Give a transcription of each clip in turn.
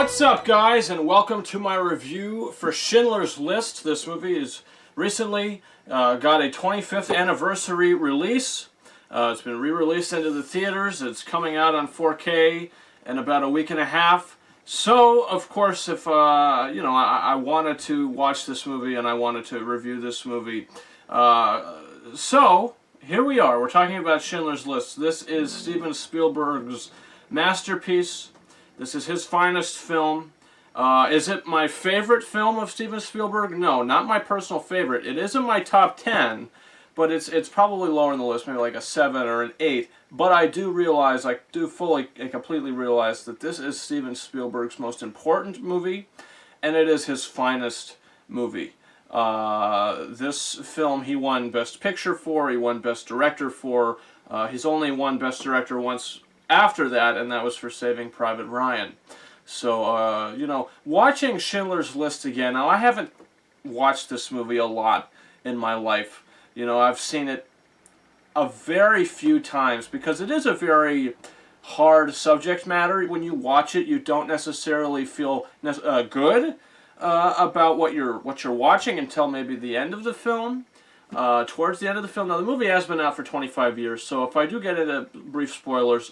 What's up, guys, and welcome to my review for Schindler's List. This movie is recently got a 25th anniversary release. It's been re-released into the theaters. It's coming out on 4K in about a week and a half. So, of course, if I wanted to watch this movie and I wanted to review this movie. So here we are. We're talking about Schindler's List. This is Steven Spielberg's masterpiece. This is his finest film. Is it my favorite film of Steven Spielberg? No, not my personal favorite. It is in my top 10, but it's probably lower on the list, maybe like a 7 or an 8. But I do realize, I do fully and completely realize that this is Steven Spielberg's most important movie, and it is his finest movie. This film he won Best Picture for, he won Best Director for. He's only won Best Director once after that, and that was for Saving Private Ryan. So, watching Schindler's List again, now I haven't watched this movie a lot in my life. I've seen it a very few times because it is a very hard subject matter. When you watch it, you don't necessarily feel good about what you're watching until maybe the end of the film. Towards the end of the film. Now, the movie has been out for 25 years, so if I do get into brief spoilers,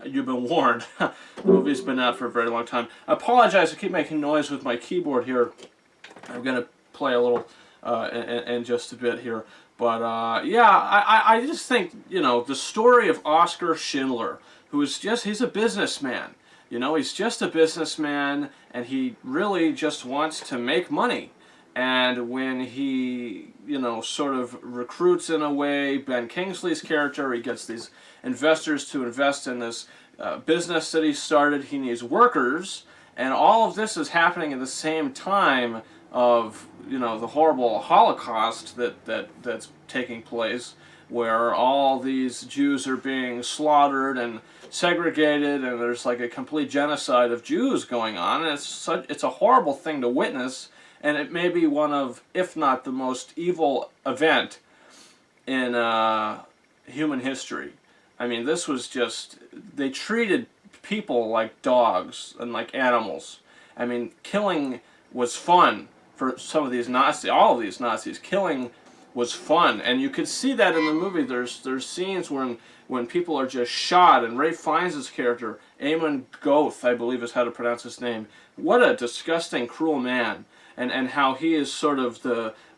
you've been warned. The movie's been out for a very long time. I apologize, I keep making noise with my keyboard here. I'm going to play a little in just a bit here. But, yeah, I just think, the story of Oskar Schindler, who is he's a businessman. He's just a businessman, and he really just wants to make money. And when he, sort of recruits, in a way, Ben Kingsley's character, he gets these investors to invest in this business that he started. He needs workers, and all of this is happening at the same time of, the horrible Holocaust that's taking place, where all these Jews are being slaughtered and segregated, and there's like a complete genocide of Jews going on, and it's a horrible thing to witness. And it may be one of, if not the most evil event in human history. I mean, this was just, they treated people like dogs and like animals. I mean, killing was fun for some of these Nazis, all of these Nazis. Killing was fun, and you could see that in the movie. There's scenes when people are just shot, and Ralph Fiennes' character, Eamon Goeth, I believe is how to pronounce his name. What a disgusting, cruel man. And how he is sort of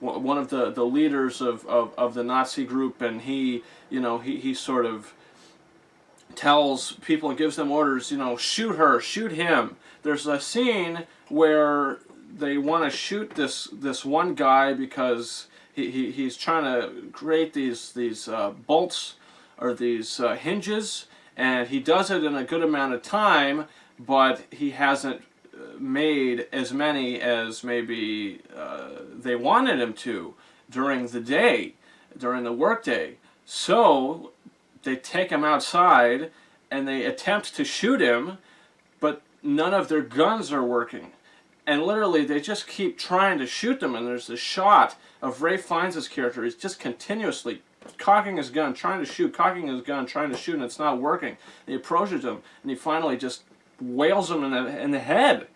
one of the leaders of the Nazi group, and he sort of tells people and gives them orders, shoot her, shoot him. There's a scene where they want to shoot this one guy because he's trying to create these bolts or these hinges, and he does it in a good amount of time, but he hasn't made as many as maybe they wanted him to during the day, during the workday. So they take him outside and they attempt to shoot him, but none of their guns are working. And literally they just keep trying to shoot them, and there's this shot of Ralph Fiennes' character. He's just continuously cocking his gun, trying to shoot, cocking his gun, trying to shoot, and it's not working. And he approaches him, and he finally just wails him in the head,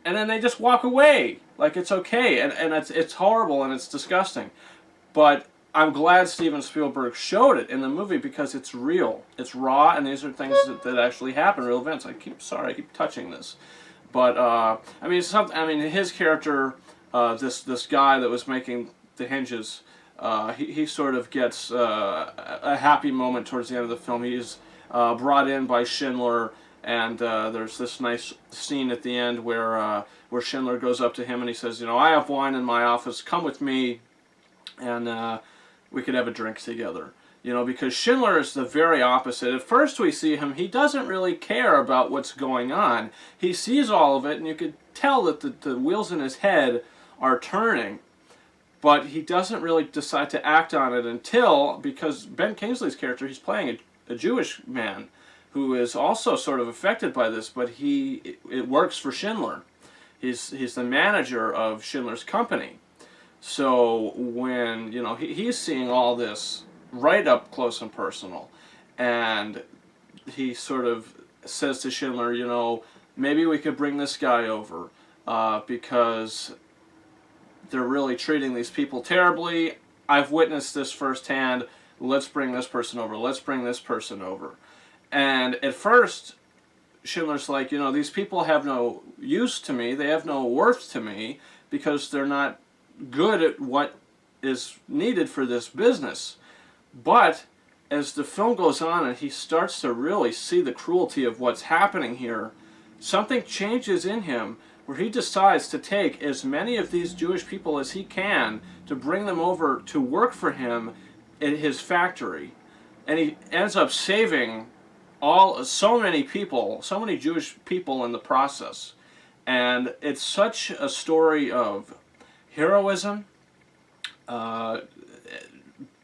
and then they just walk away like it's okay, and it's horrible and it's disgusting. But I'm glad Steven Spielberg showed it in the movie because it's real, it's raw, and these are things that actually happen, real events. I keep touching this, but his character, this guy that was making the hinges, he sort of gets a happy moment towards the end of the film. He's brought in by Schindler. And there's this nice scene at the end where Schindler goes up to him and he says, I have wine in my office, come with me, and we could have a drink together. Because Schindler is the very opposite. At first we see him, he doesn't really care about what's going on. He sees all of it, and you could tell that the wheels in his head are turning. But he doesn't really decide to act on it because Ben Kingsley's character, he's playing a Jewish man who is also sort of affected by this, but it works for Schindler. He's the manager of Schindler's company. So when, he's seeing all this right up close and personal, and he sort of says to Schindler, maybe we could bring this guy over because they're really treating these people terribly. I've witnessed this firsthand. Let's bring this person over. Let's bring this person over. And at first, Schindler's like, these people have no use to me. They have no worth to me because they're not good at what is needed for this business. But as the film goes on and he starts to really see the cruelty of what's happening here, something changes in him where he decides to take as many of these Jewish people as he can to bring them over to work for him in his factory. And he ends up saving so many people, so many Jewish people in the process. And it's such a story of heroism,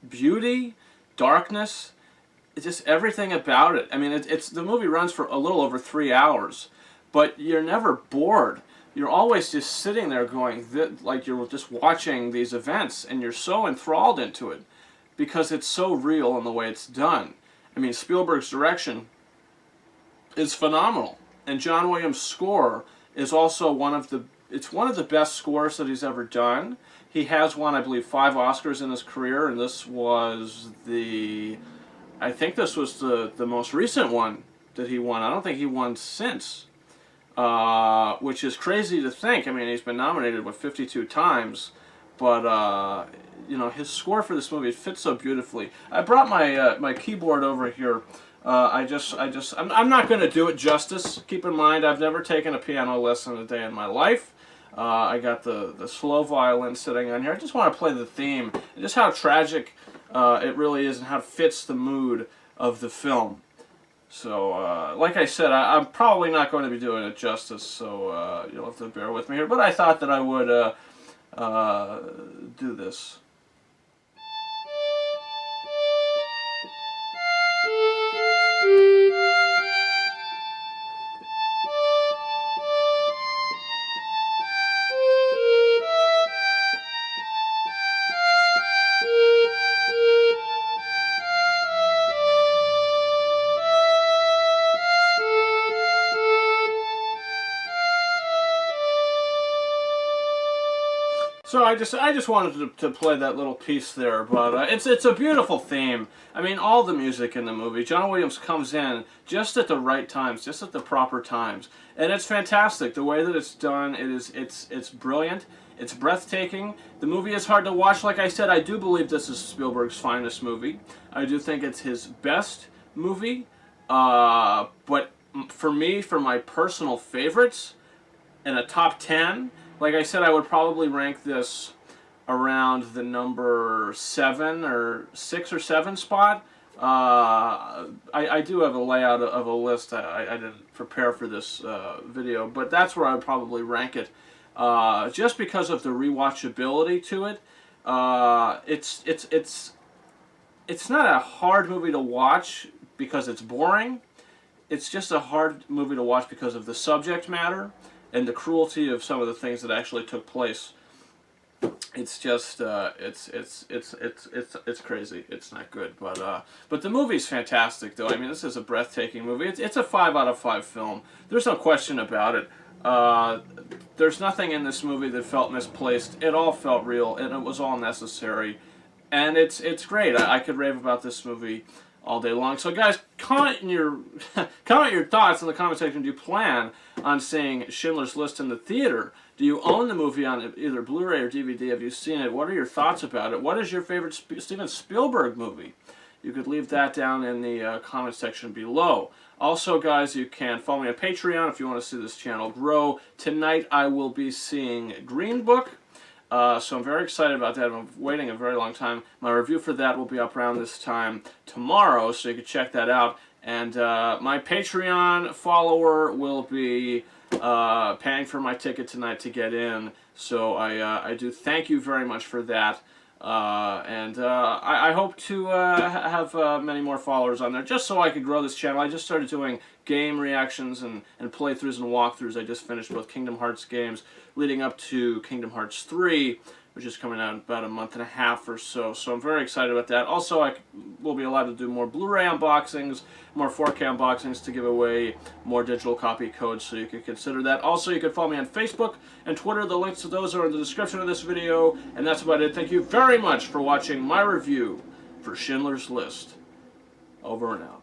beauty, darkness, it's just everything about it. I mean, the movie runs for a little over 3 hours, but you're never bored. You're always just sitting there going, like you're just watching these events, and you're so enthralled into it because it's so real in the way it's done. I mean, Spielberg's direction is phenomenal, and John Williams' score is also one of the best scores that he's ever done. He has won, I believe, 5 Oscars in his career, and this was I think this was the most recent one that he won. I don't think he won since, which is crazy to think. I mean, he's been nominated 52 times, but his score for this movie fits so beautifully. I brought my keyboard over here. I'm not going to do it justice. Keep in mind, I've never taken a piano lesson a day in my life. I got the slow violin sitting on here. I just want to play the theme and just how tragic it really is and how it fits the mood of the film. So, like I said, I'm probably not going to be doing it justice, so you'll have to bear with me here. But I thought that I would do this. So I just wanted to play that little piece there, but it's a beautiful theme. I mean, all the music in the movie, John Williams comes in just at the right times, just at the proper times, and it's fantastic. The way that it's done, it's brilliant. It's breathtaking. The movie is hard to watch. Like I said, I do believe this is Spielberg's finest movie. I do think it's his best movie, but for me, for my personal favorites, in a top 10. Like I said, I would probably rank this around the number 7 or 6 or 7 spot. I do have a layout of a list. I didn't prepare for this video, but that's where I would probably rank it. Just because of the rewatchability to it. It's not a hard movie to watch because it's boring. It's just a hard movie to watch because of the subject matter and the cruelty of some of the things that actually took place. It's just it's crazy. It's not good, but the movie's fantastic though. I mean, this is a breathtaking movie. It's a 5 out of 5 film. There's no question about it. There's nothing in this movie that felt misplaced. It all felt real, and it was all necessary. And it's great. I could rave about this movie all day long. So guys, comment your thoughts in the comment section. Do you plan on seeing Schindler's List in the theater? Do you own the movie on either Blu-ray or DVD? Have you seen it? What are your thoughts about it? What is your favorite Steven Spielberg movie? You could leave that down in the comment section below. Also, guys, you can follow me on Patreon if you want to see this channel grow. Tonight I will be seeing Green Book. So I'm very excited about that. I'm waiting a very long time. My review for that will be up around this time tomorrow, so you can check that out. And my Patreon follower will be paying for my ticket tonight to get in. So I do thank you very much for that. I hope to have many more followers on there, just so I could grow this channel. I just started doing game reactions and playthroughs and walkthroughs. I just finished both Kingdom Hearts games leading up to Kingdom Hearts 3. which is coming out in about a month and a half or so. So I'm very excited about that. Also, I will be allowed to do more Blu-ray unboxings, more 4K unboxings to give away more digital copy codes, so you can consider that. Also, you can follow me on Facebook and Twitter. The links to those are in the description of this video. And that's about it. Thank you very much for watching my review for Schindler's List. Over and out.